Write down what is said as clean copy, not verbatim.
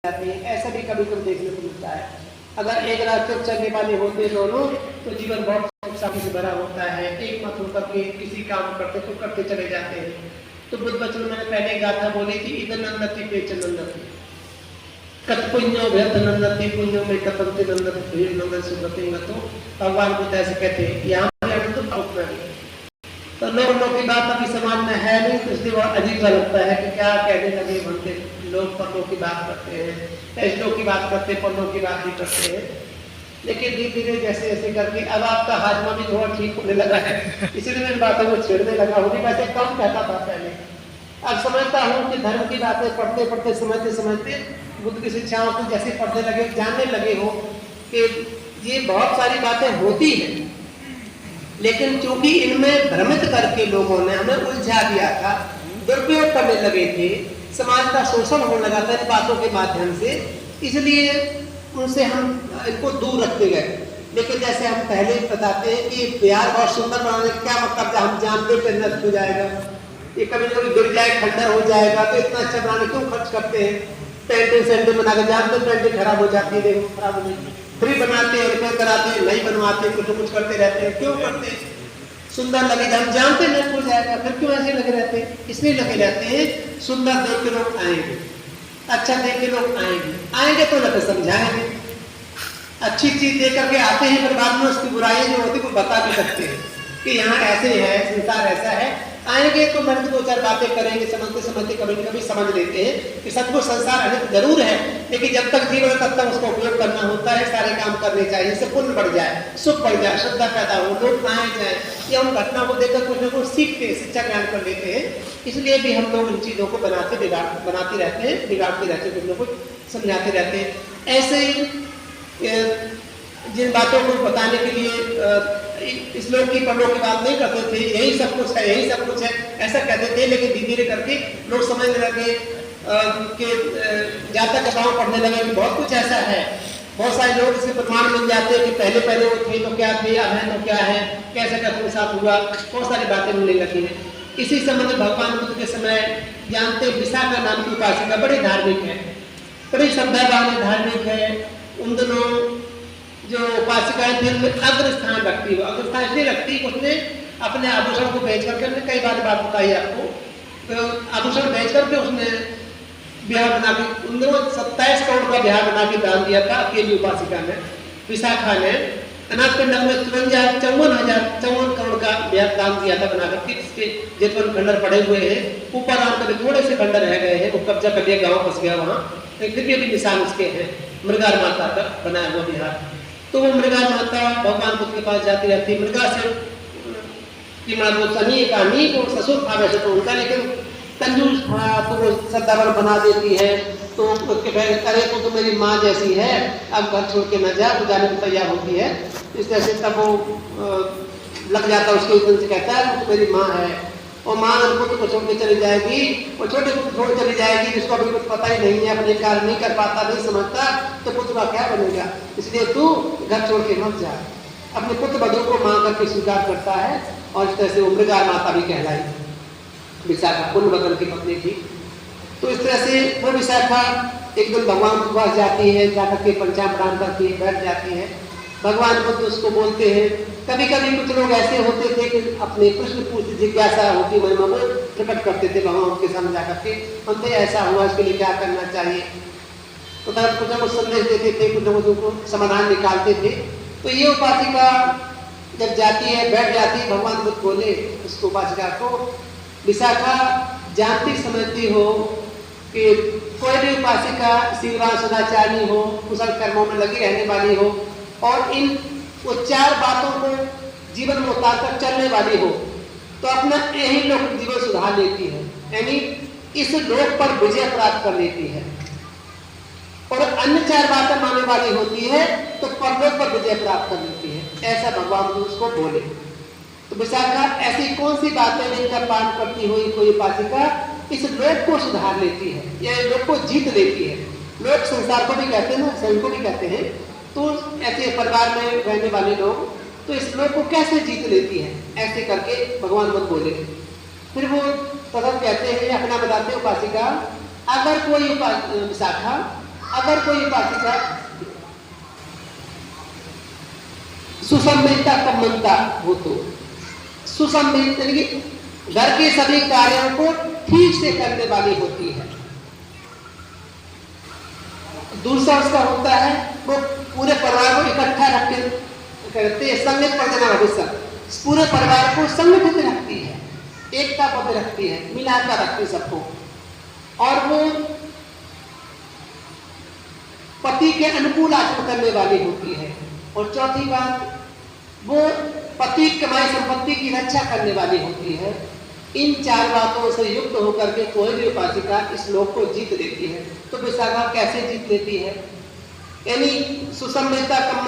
जाती है। ऐसा भी कभी कभी देखने को मिलता है। अगर एक रास्ते पर चलने वाले होते दोनों तो जीवन बहुत सुख शांति से भरा होता है। एक मत होकर के किसी काम करते तो करते चले जाते हैं। तो बुद्ध वचन मैंने पहले गाथा बोली थी, इधर नंदती पेच नंदती कत पुण्यो व्यर्थ नंदती पुण्यो में कपंति नंदती नंदन सुगति तो भगवान बुद्ध ऐसे कहते हैं। यहाँ पे आनंद तो लोगों की बात अभी समाज में है नहीं, तो इसलिए बहुत अजीब सा लगता है कि क्या कहने लगे बनते लोग पन्नों की बात करते हैं, पैसों की बात करते हैं, पन्नों की बात भी करते हैं। लेकिन धीरे धीरे जैसे ऐसे करके अब आपका हाजमा भी थोड़ा ठीक होने लगा है, इसीलिए मैं इन बातों को छेड़ने लगा हूँ। वैसे कम कहता था पहले, अब समझता हूँ कि धर्म की बातें पढ़ते पढ़ते समझते समझते बुद्ध की शिक्षाओं को जैसे पढ़ने लगे, जानने लगे हो कि ये बहुत सारी बातें होती हैं, लेकिन चूंकि इनमें भ्रमित करके लोगों ने हमें उलझा दिया था, दुरुपयोग करने लगे थे, समाज का शोषण होने लगा था इन बातों के माध्यम से, इसलिए उनसे हम इनको दूर रखते गए। लेकिन जैसे हम पहले बताते हैं कि प्यार बहुत सुंदर बनाने का क्या मतलब, जब हम जानते पे नष्ट हो जाएगा, ये कभी कभी गिर जाए खंडर हो जाएगा, तो इतना अच्छा बनाने क्यों खर्च करते हैं। पेंटिंग सेंटिंग बनाकर जानते पेंटिंग खराब हो जाती है, देखो खराब हो जाती है, फ्री बनाते हैं, रिपेयर कराते हैं, नहीं बनवाते, कुछ करते रहते हैं। क्यों करते हैं? सुंदर लगे, हम जानते नहीं हो जाएगा, फिर क्यों ऐसे लगे रहते हैं? इसलिए लगे रहते हैं सुंदर देख के लोग आएंगे, अच्छा देख के लोग आएंगे तो न समझाएंगे। अच्छी चीज देख करके आते हैं, फिर बाद में उसकी बुराइयां जो होती है वो बता भी सकते हैं कि यहाँ ऐसे है, संसार ऐसा है। आएंगे तो मन की दो चार बातें करेंगे, समझते समझते कभी कभी समझ लेते हैं कि सबको संसार अनित जरूर है, लेकिन जब तक जीवन है तब तक उसका उपयोग करना होता है, सारे काम करने चाहिए, इससे पुण्य बढ़ जाए, सुख बढ़ जाए, श्रद्धा पैदा हो, लोग आए जाए, या उन घटना को देखकर कुछ न कुछ सीखते हैं, शिक्षा ज्ञान कर लेते हैं। इसलिए भी हम लोग इन चीजों को बनाते रहते हैं, बिगाड़ते रहते हैं, कुछ न कुछ समझाते रहते हैं। ऐसे ही जिन बातों को बताने के लिए इस लोग की पन्नों की बात नहीं करते थे, यही सब कुछ है, यही सब कुछ है, ऐसा कहते थे। लेकिन धीरे धीरे करके लोग समझने लगे कि जातक कथाओं पढ़ने लगे कि बहुत कुछ ऐसा है। बहुत सारे लोग इसके प्रमाण मिल जाते हैं कि पहले पहले वो थे तो क्या थे, अब है तो क्या है, कैसे कैसे साथ हुआ, बहुत सारी बातें मिलने लगी हैं। इसी संबंध भगवान बुद्ध के समय जानते विशाखा नाम की उपासिका बड़ी धार्मिक है, बड़ी श्रद्धावान धार्मिक है। उन दोनों जो उपासिकाएं थी उनमें अग्र स्थान रखती, वो अग्र स्थान इसलिए रखती कि उसने अपने आभूषण को बेच करके, हमने कई बार बात बताई आपको, तो आभूषण बेच करके उसने बिहार बना के, उन दोनों 27 करोड़ का बिहार बना के दान दिया था अकेली उपासिका ने, विशाखा ने। अनाथ पिंडक में 54 करोड़ का बिहार दान दिया था बना करके, जिसके जितने खंडर पड़े हुए हैं, ऊपर आम कभी थोड़े से खंडर रह गए हैं, वो कब्जा कर लिया, गाँव फंस गया वहाँ, लेकिन फिर भी निशान उसके हैं, मृगार माता का बनाया हुआ बिहार। तो वो मृगा माता भगवान बुद्ध के पास जाती रहती, मृगा से कि वो सनी का नहीं तो ससुर था वैसे तो उनका, लेकिन कंजूस था तो वो सद्दावर बना देती है। तो उसके पहले अरे तो मेरी माँ जैसी है, अब घर छोड़ के न जा, तो जाने को तैयार होती है। इस तरह से तब वो लग जाता है उसके उधर से, कहता है वो तो मेरी माँ है, और माँ पुत्र को छोड़ के चली जाएगी, और छोटे पुत्र छोड़ चली जाएगी जिसको अभी कुछ पता ही नहीं है, अपने कार्य नहीं कर पाता, नहीं समझता, तो पुत्र का क्या बनेगा। इसलिए तू घर छोड़ के मत जा। अपने पुत्र बधू को माँ करके स्वीकार करता है, और इस तरह से वो मृगा माता भी कहलाई, विशाखा पुण्यवतन की पत्नी थी। तो इस तरह से वो विशाखा एक दिन भगवान के पास जाती है, जाकर के पंचामृत करके बैठ जाती है। भगवान बुद्ध उसको बोलते हैं। कभी कभी कुछ लोग ऐसे होते थे कि अपने प्रश्न पूछते, जिज्ञासा होती महिमा को प्रकट करते थे भगवान के सामने जाकर के, हमसे ऐसा हुआ, इसके लिए क्या करना चाहिए। तो तब कुछ न कुछ संदेश देते थे, कुछ न कुछ उनको समाधान निकालते थे। तो ये उपासिका जब जाती है, बैठ जाती है, भगवान बुद्ध बोले उसको उपासिका को, विशाखा जानती समझती हो कि कोई भी उपासिका शिवराम सदाचारी हो, कुशल कर्मों में लगी रहने वाली हो, और इन वो 4 बातों को जीवन में उतारकर चलने वाली हो, तो अपना यही लोक जीवन सुधार लेती है, यानी इस लोक पर विजय प्राप्त कर लेती है। और अन्य 4 बातें मानने वाली होती है तो परलोक पर विजय प्राप्त कर लेती है, ऐसा भगवान उसको बोले। तो विशाखा ऐसी कौन सी बातें जिनका पालन करती हुई कोई उपासिका इस लोक को सुधार लेती है, या लोक को जीत लेती है। लोक संसार को भी कहते हैं ना, सभी को भी कहते हैं। तो ऐसे परिवार में रहने वाले लोग तो इस लोक को कैसे जीत लेती है, ऐसे करके भगवान बुद्ध बोले। फिर वो तदन कहते हैं, अपना बताते हैं उपासिका, अगर कोई विशाखा अगर कोई उपासिका सुसम्मिलिता कम्मनता हो तो सुसम्मिलित घर के सभी कार्यों को ठीक से करने वाली होती है। दूसरा उसका होता है वो पूरे परिवार को इकट्ठा रखते करते हैं, संगठित कर देना हमेशा पूरे परिवार को संगठित रखती है, एकता बद्ध रखती है, मिलाकर रखती है सबको। और वो पति के अनुकूल आचरण करने वाली होती है। और चौथी बात, वो पति कमाई संपत्ति की रक्षा करने वाली होती है। इन चार बातों से युक्त होकर के कोई भी उपासिका इस लोक को जीत लेती है। तो विशाखा कैसे जीत लेती है? यानी सुसम्मिलिता